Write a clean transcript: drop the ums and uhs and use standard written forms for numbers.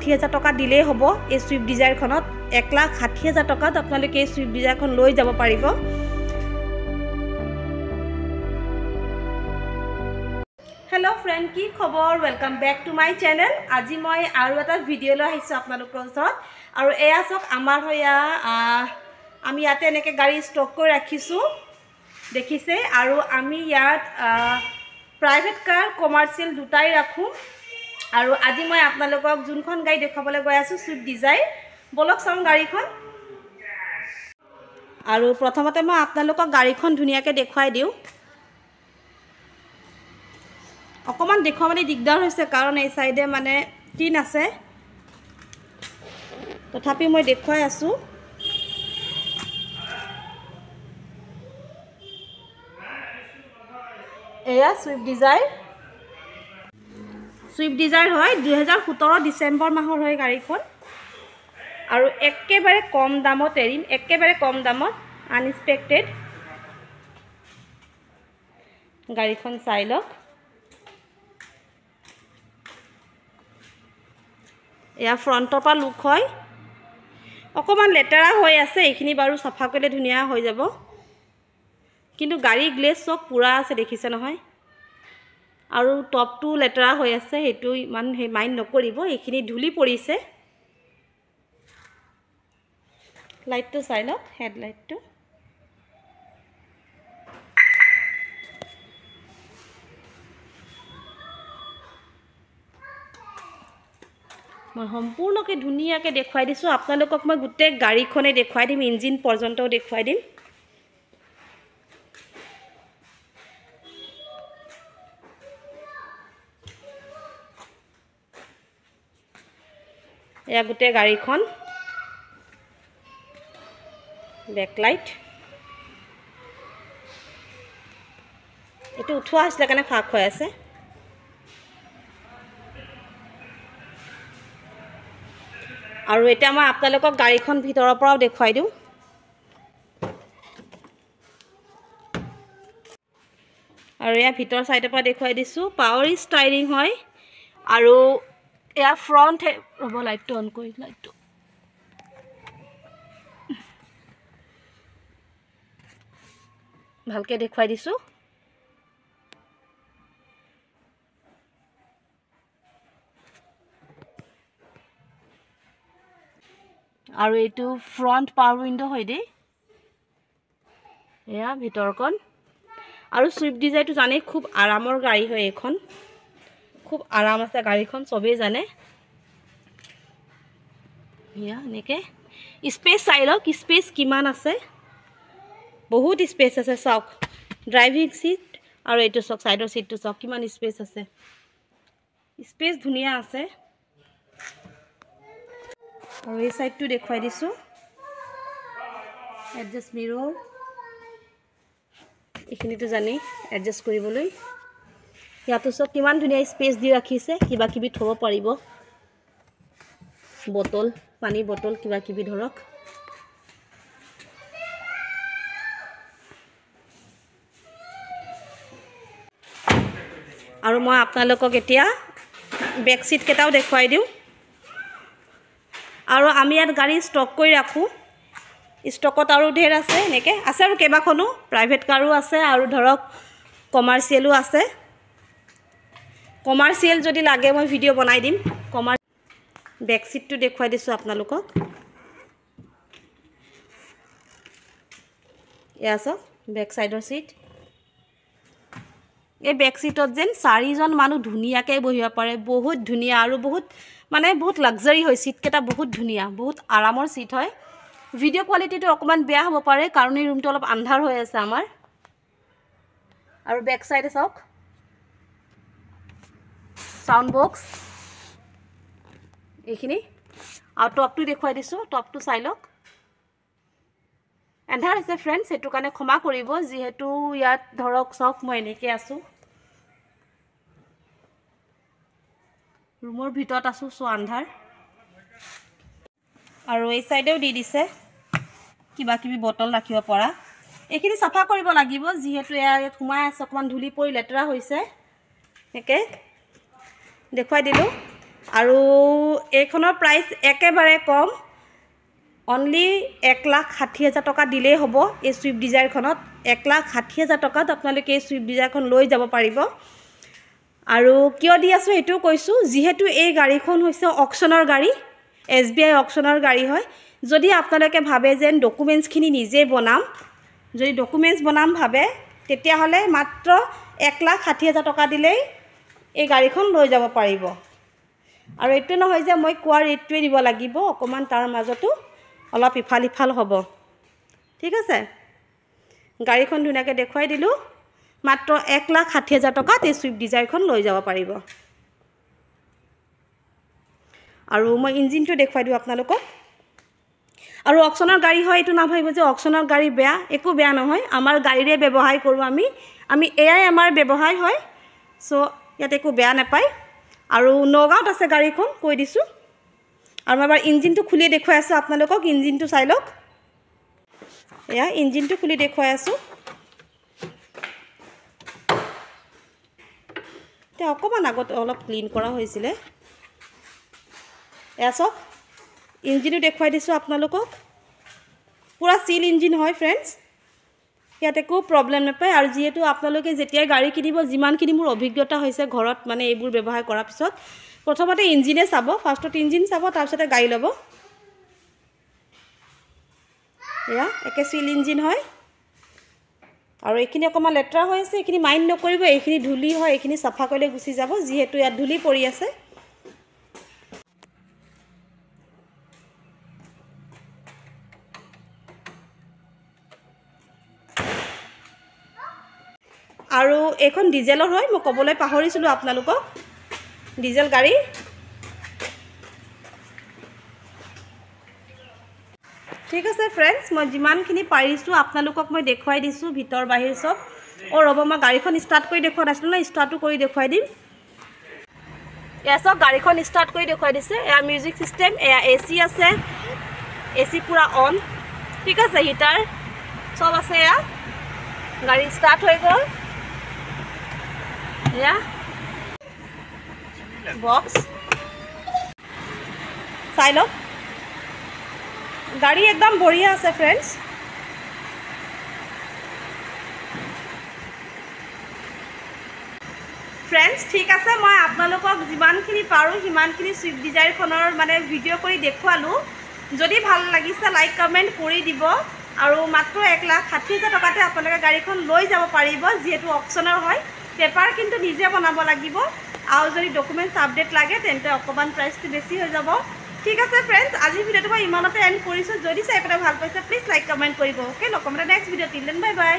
1,60,000 টকা দিলেই হ'ব এই সুইফট ডিজায়াৰখনত 1,60,000 টকাত আপোনালোকে এই সুইফট ডিজায়াৰখন লৈ যাব পাৰিব হেল্ল' ফ্ৰেণ্ড কি খবৰ welcome back to my channel আজি মই আৰু এটা ভিডিঅ' লৈ আহিছোঁ আপোনালোকৰ ওচৰত আৰু এয়া চাওক আমাৰ হয়া আমি ইয়াতে এনেকৈ গাড়ী ষ্টক কৰি ৰাখিছোঁ দেখিছে আৰু আমি ইয়াত প্ৰাইভেট কাৰ কমাৰ্চিয়েল দুটাই ৰাখোঁ আৰু আজি মই আপোনালোকক যোনখন গাড়ী দেখাবলৈ গৈ আছোঁ সুইফট ডিজায়াৰ বলক চাওঁ গাড়ীখন আৰু প্ৰথমতে মই আপোনালোকক গাড়ীখন ধুনীয়াকৈ দেখুৱাই দিওঁ অকমান দেখুৱাবলৈ দিগদাৰ হৈছে কাৰণ এই সাইডে মানে টিন আছে তথাপি মই দেখুৱাই আছো এয়া সুইফট ডিজায়াৰ হয় 2017 ডিসেম্বৰ মাহৰ হয় গাড়ীখন আৰু একেবাৰে কম দামত এৰিম একেবাৰে কম দামত আনএক্সপেক্টেড গাড়ীখন চাই লওক এয়া ফ্ৰণ্টৰ পৰা লুক হয় অকমান লেটেৰা হৈ আছে এইখিনি বাৰু সাফা কৰিলে ধুনিয়া হৈ যাব কিন্তু গাড়ী গ্লেজ সব পুৰা আছে দেখিছে নহয় আৰু টপটো লেটেৰা হৈ আছে হেতু ইমান মাইন্ড নকৰিব এইখিনি ধুলি পৰিছে লাইটটো চাই লওক হেডলাইটটো মই সম্পূৰ্ণকৈ ধুনিয়াকৈ দেখুৱাই দিছো আপোনালোকক মই গুটে গাড়ীখনে দেখুৱাই দিম ইঞ্জিন পৰ্যন্তও দেখুৱাই দিম এয়া গুটে গাড়ীখন বেকলাইট এটো উঠোৱা আছিল কাৰণে ফাক হৈ আছে আৰু এটা মই আপোনালোকক গাড়ীখন ভিতৰৰ পৰাও দেখুৱাই দিওঁ আৰু এয়া ভিতৰ সাইডৰ পৰা দেখুৱাই দিছো পাৱাৰ ষ্টাইলিং হয় আৰু এয়া ফ্ৰন্ট ৰব লাইটটো অন কৰি লাইটটো ভালকে দেখুৱাই দিছো আৰু এটো ফ্ৰন্ট পাৱাৰ উইন্ডো হয় দে এয়া ভিতৰখন আৰু সুইফট ডিজায়াৰটো জানে খুব আৰামৰ গাড়ী হয় এখন খুব আৰাম আছে গাড়ীখন সবেই জানে ইয়া নেকে স্পেস চাই লওক স্পেস কিমান আছে বহুত স্পেস আছে চাওক ড্ৰাইভিং সিট আৰু এটো চাওক সাইডৰ সিটটো চাওক কিমান স্পেস আছে স্পেস ধুনিয়া আছে আৰু এই সাইডটো দেখুৱাই দিছো এডজাস্ট মিৰৰ এইখিনিটো জানি এডজাস্ট কৰিবলৈ ইয়াতো সব কিমান ধুনিয়া স্পেস দি ৰাখিছে কিবা কিবি থব পাৰিব বটল পানী বটল কিবা কিবি ধৰক আৰু মই আপোনালোকক এতিয়া বেক সিট কেটাও দেখুৱাই দিওঁ আৰু আমি ইয়াত গাড়ী ষ্টক কৰি ৰাখো ষ্টকত আৰু ঢেৰ আছে নেকে আছে আৰু কেবাখনো প্ৰাইভেট কাৰো আছে আৰু ধৰক কমাৰ্চিয়েলো আছে কমাৰ্চিয়েল যদি লাগে মই ভিডিও বনাই দিম বেক সিটটো দেখুৱাই দিছো আপোনালোকক এয়া আছে বেক সাইডৰ সিট এই বেক সিটত যেন 4 জন মানুহ ধুনিয়াকৈ বহিব পাৰে বহুত ধুনিয়া আৰু বহুত মানে বহুত লাক্সাৰি হয় সিট কেটা বহুত ধুনিয়া বহুত আৰামৰ সিট হয় ভিডিও কোৱালিটিটো অকমান বেয়া হ'ব পাৰে কাৰণ এই ৰুমটো অলপ আন্ধাৰ হৈ আছে আমাৰ আৰু বেক সাইডে চাওক সাউন্ড বক্স এইখিনি আৰু টপটো দেখুৱাই দিছো টপটো চাই লওক এন্ধাৰ আছে ফ্ৰেন্ডছ হেতু কাৰণে ক্ষমা কৰিব যিহেতু ইয়াত ধৰক চাওক মই এনেকৈ আছো ৰুমৰ ভিতৰত আছো সো আন্ধাৰ আৰু এই সাইডেও দি দিছে কিবা কিবি বটল ৰাখিব পৰা এইখিনি সাফা কৰিব লাগিব যিহেতু ইয়াত সোমাই আছে অকমান ধুলি পৰি লেতেৰা হৈছে একে দেখুৱাই দিলো আৰু এইখনৰ প্ৰাইচ একেবাৰে কম, অনলি 1,60,000 টকা দিলেই হ'ব। এই ছুইফ্ট ডিজায়াৰখনত 1,60,000 টকাত আপোনালোকে এই ছুইফ্ট ডিজায়াৰখন লৈ যাব পাৰিব। আৰু কিয় দি আছোঁ সেইটোও কৈছোঁ, যিহেতু এই গাড়ীখন হৈছে অকশ্যনৰ গাড়ী, SBI অকশ্যনৰ গাড়ী হয়। যদি আপোনালোকে ভাবে যেন ডকুমেণ্টছখিনি নিজে বনাম, যদি ডকুমেণ্টছ বনাম ভাবে, তেতিয়াহ'লে মাত্ৰ 1,60,000 টকা দিলেই এই গাড়ীখন লৈ যাব পাৰিব। আৰু এইটো নহয় যে মই কোৱা ৰেটটোৱে দিব লাগিব, অকণমান তাৰ মাজতো অলপ ইফাল সিফাল হ'ব। ঠিক আছে, গাড়ীখন ধুনীয়াকৈ দেখুৱাই দিলোঁ। মাত্ৰ 1,60,000 টকাত এই ছুইফ্ট ডিজায়াৰখন লৈ যাব পাৰিব। আৰু মই ইঞ্জিনটো দেখুৱাই দিওঁ আপোনালোকক। আৰু অকশ্যনৰ গাড়ী হয়, এইটো নাভাবিব যে অকশ্যনৰ গাড়ী বেয়া, একো বেয়া নহয়। আমাৰ গাড়ীৰে ব্যৱসায় কৰোঁ আমি এয়াই আমাৰ ব্যৱসায় হয়। চ' ইয়াত একো বেয়া নাপায়। আৰু নগাঁৱত আছে গাড়ীখন, কৈ দিছোঁ। আৰু মই এবাৰ ইঞ্জিনটো খুলি দেখুৱাই আছোঁ আপোনালোকক, ইঞ্জিনটো চাই লওক। এয়া ইঞ্জিনটো খুলি দেখুৱাই আছোঁ। এতিয়া অকণমান আগত অলপ ক্লিন কৰা হৈছিলে। এয়া চাওক, ইঞ্জিনো দেখুৱাই দিছোঁ আপোনালোকক। পূৰা চিল ইঞ্জিন হয় ফ্ৰেণ্ডছ, ইয়াত একো প্ৰব্লেম নাপায়। আৰু যিহেতু আপোনালোকে যেতিয়াই গাড়ী কিনিব, যিমানখিনি মোৰ অভিজ্ঞতা হৈছে ঘৰত মানে এইবোৰ ব্যৱহাৰ কৰাৰ পিছত, প্ৰথমতে ইঞ্জিনে চাব, ফাৰ্ষ্টত ইঞ্জিন চাব, তাৰপিছতে গাড়ী ল'ব। এয়া একে চিল ইঞ্জিন হয়। আৰু এইখিনি অকণমান লেতেৰা হৈ আছে, এইখিনি মাইণ্ড নকৰিব, এইখিনি ধূলি হয়, এইখিনি চাফা কৰিলে গুচি যাব, যিহেতু ইয়াত ধূলি পৰি আছে। আৰু এইখন ডিজেলৰ হয়, মই ক'বলৈ পাহৰিছিলোঁ আপোনালোকক, ডিজেল গাড়ী। ঠিক আছে ফ্ৰেণ্ডছ, মই যিমানখিনি পাৰিছোঁ আপোনালোকক মই দেখুৱাই দিছোঁ, ভিতৰ বাহিৰ চব। ৰ'ব, মই গাড়ীখন ষ্টাৰ্ট কৰি দেখুওৱা নাছিলোঁ ন, ষ্টাৰ্টো কৰি দেখুৱাই দিম। এয়া চাওক, গাড়ীখন ষ্টাৰ্ট কৰি দেখুৱাই দিছে। এয়া মিউজিক ছিষ্টেম, এয়া AC আছে, AC পূৰা অন। ঠিক আছে, হিটাৰ চব আছে। এয়া গাড়ী ষ্টাৰ্ট হৈ গ'ল। এয়া বক্স চাই লওক, গাড়ী একদম বঢ়িয়া আছে ফ্ৰেণ্ডছ। ঠিক আছে, মই আপোনালোকক যিমানখিনি পাৰোঁ সিমানখিনি ছুইফ্ট ডিজায়াৰখনৰ মানে ভিডিঅ' কৰি দেখুৱালোঁ। যদি ভাল লাগিছে লাইক কমেণ্ট কৰি দিব। আৰু মাত্ৰ 1,60,000 টকাতে আপোনালোকে গাড়ীখন লৈ যাব পাৰিব, যিহেতু অকশ্যনৰ হয়। পেপাৰ কিন্তু নিজে বনাব লাগিব। আৰু যদি ডকুমেণ্টছ আপডেট লাগে তেন্তে অকণমান প্ৰাইচটো বেছি হৈ যাব। ঠিক আছে ফ্ৰেণ্ডছ, আজিৰ ভিডিঅ'টো মই ইমানতে এণ্ড কৰিছোঁ। যদি চাই পেলাই ভাল পাইছে প্লিজ লাইক কমেণ্ট কৰিব। অ'কে, লগ পাম next video'. Till then bye বাই।